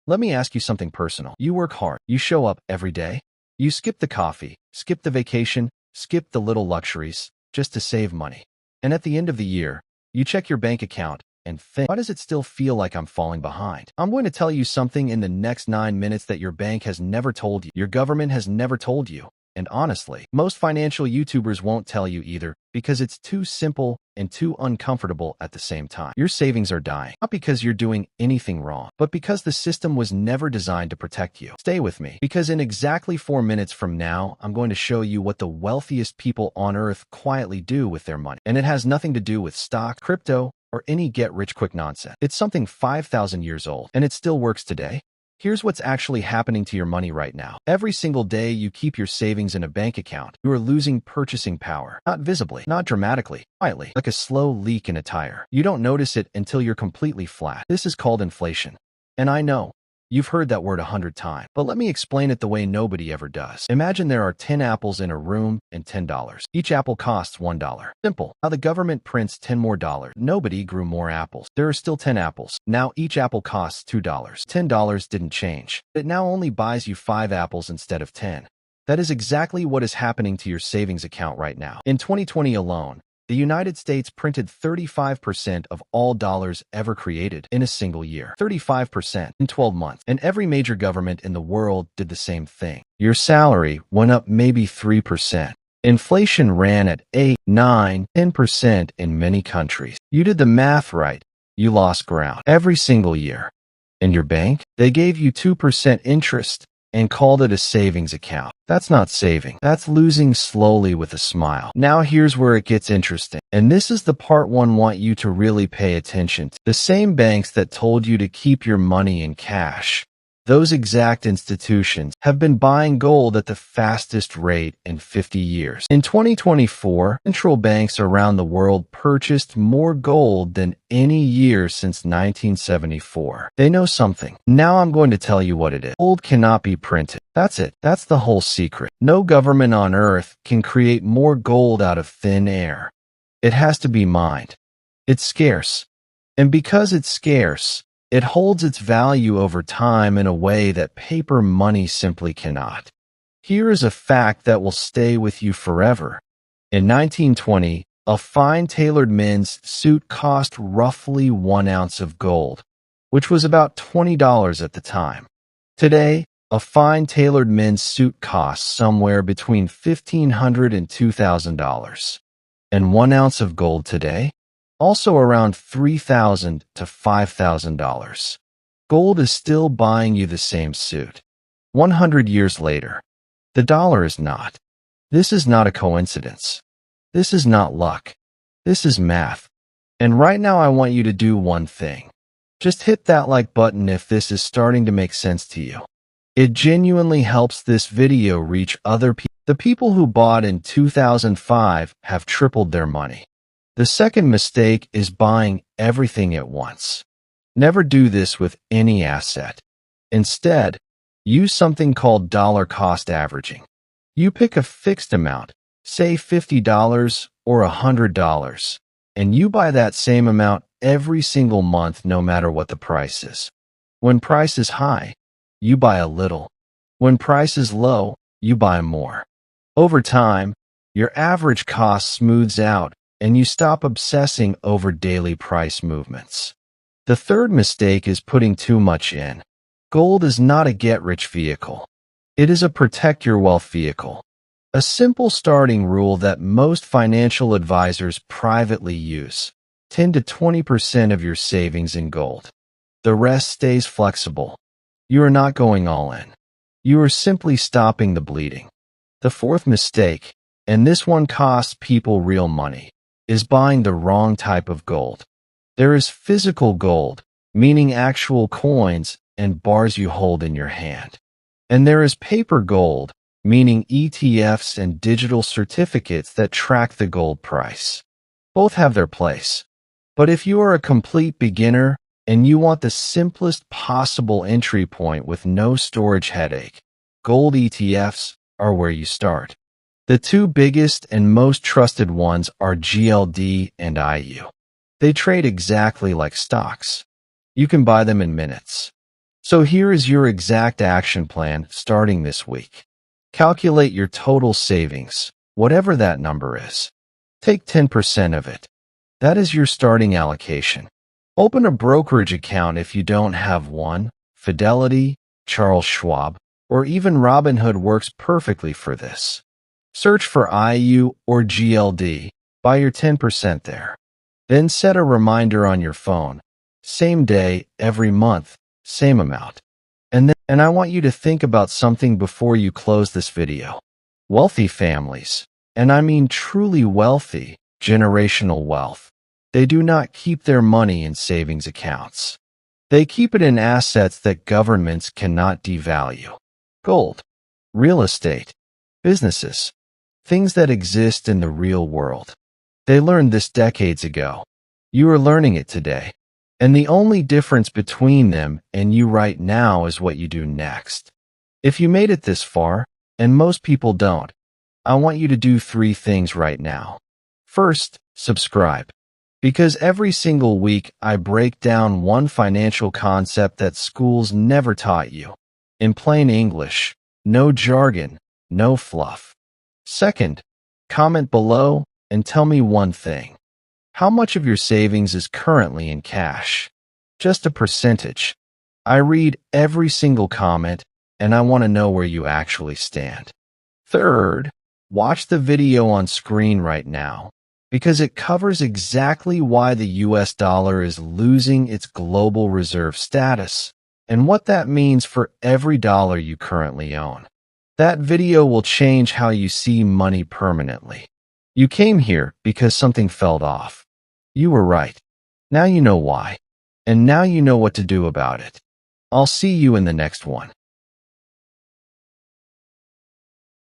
Let me ask you something personal. You work hard. You show up every day. You skip the coffee, skip the vacation, skip the little luxuries just to save money. And at the end of the year, you check your bank account and think, why does it still feel like I'm falling behind? I'm going to tell you something in the next 9 minutes that your bank has never told you, your government has never told you. And honestly, most financial YouTubers won't tell you either because it's too simple and too uncomfortable at the same time. Your savings are dying, not because you're doing anything wrong, but because the system was never designed to protect you. Stay with me, because in exactly 4 minutes from now, I'm going to show you what the wealthiest people on earth quietly do with their money. And it has nothing to do with stock, crypto, or any get-rich-quick nonsense. It's something 5,000 years old, and it still works today. Here's what's actually happening to your money right now. Every single day you keep your savings in a bank account, you are losing purchasing power. Not visibly, not dramatically, quietly, like a slow leak in a tire. You don't notice it until you're completely flat. This is called inflation. And I know, you've heard that word 100 times, but let me explain it the way nobody ever does. Imagine there are 10 apples in a room and $10. Each apple costs $1. Simple. Now the government prints 10 more dollars. Nobody grew more apples. There are still 10 apples. Now each apple costs $2. $10 didn't change. It now only buys you 5 apples instead of 10. That is exactly what is happening to your savings account right now. In 2020 alone, the United States printed 35% of all dollars ever created in a single year. 35% in 12 months. And every major government in the world did the same thing. Your salary went up maybe 3%. Inflation ran at 8, 9, 10% in many countries. You did the math right. You lost ground every single year. And your bank? They gave you 2% interest and called it a savings account. That's not saving. That's losing slowly with a smile. Now here's where it gets interesting. And this is the part one want you to really pay attention to. The same banks that told you to keep your money in cash, those exact institutions have been buying gold at the fastest rate in 50 years. In 2024, central banks around the world purchased more gold than any year since 1974. They know something. Now I'm going to tell you what it is. Gold cannot be printed. That's it. That's the whole secret. No government on earth can create more gold out of thin air. It has to be mined. It's scarce. And because it's scarce, it holds its value over time in a way that paper money simply cannot. Here is a fact that will stay with you forever. In 1920, a fine tailored men's suit cost roughly 1 ounce of gold, which was about $20 at the time. Today, a fine tailored men's suit costs somewhere between $1,500 and $2,000. And 1 ounce of gold today? Also around $3,000 to $5,000. Gold is still buying you the same suit. 100 years later, the dollar is not. This is not a coincidence. This is not luck. This is math. And right now I want you to do one thing. Just hit that like button if this is starting to make sense to you. It genuinely helps this video reach other people. The people who bought in 2005 have tripled their money. The second mistake is buying everything at once. Never do this with any asset. Instead, use something called dollar cost averaging. You pick a fixed amount, say $50 or $100, and you buy that same amount every single month no matter what the price is. When price is high, you buy a little. When price is low, you buy more. Over time, your average cost smooths out, and you stop obsessing over daily price movements. The third mistake is putting too much in. Gold is not a get-rich vehicle. It is a protect-your-wealth vehicle. A simple starting rule that most financial advisors privately use. 10 to 20% of your savings in gold. The rest stays flexible. You are not going all in. You are simply stopping the bleeding. The fourth mistake, and this one costs people real money, is buying the wrong type of gold. There is physical gold, meaning actual coins and bars you hold in your hand. And there is paper gold, meaning ETFs and digital certificates that track the gold price. Both have their place. But if you are a complete beginner and you want the simplest possible entry point with no storage headache, gold ETFs are where you start. The two biggest and most trusted ones are GLD and IU. They trade exactly like stocks. You can buy them in minutes. So here is your exact action plan starting this week. Calculate your total savings, whatever that number is. Take 10% of it. That is your starting allocation. Open a brokerage account if you don't have one. Fidelity, Charles Schwab, or even Robinhood works perfectly for this. Search for IU or GLD. Buy your 10% there. Then set a reminder on your phone. Same day, every month, same amount. And I want you to think about something before you close this video. Wealthy families, and I mean truly wealthy, generational wealth, they do not keep their money in savings accounts. They keep it in assets that governments cannot devalue. Gold, real estate, businesses, things that exist in the real world. They learned this decades ago. You are learning it today. And the only difference between them and you right now is what you do next. If you made it this far, and most people don't, I want you to do 3 things right now. First, subscribe. Because every single week I break down one financial concept that schools never taught you. In plain English, no jargon, no fluff. Second, comment below and tell me one thing. How much of your savings is currently in cash? Just a percentage. I read every single comment, and I want to know where you actually stand. Third, watch the video on screen right now, because it covers exactly why the US dollar is losing its global reserve status, and what that means for every dollar you currently own. That video will change how you see money permanently. You came here because something fell off. You were right. Now you know why. And now you know what to do about it. I'll see you in the next one.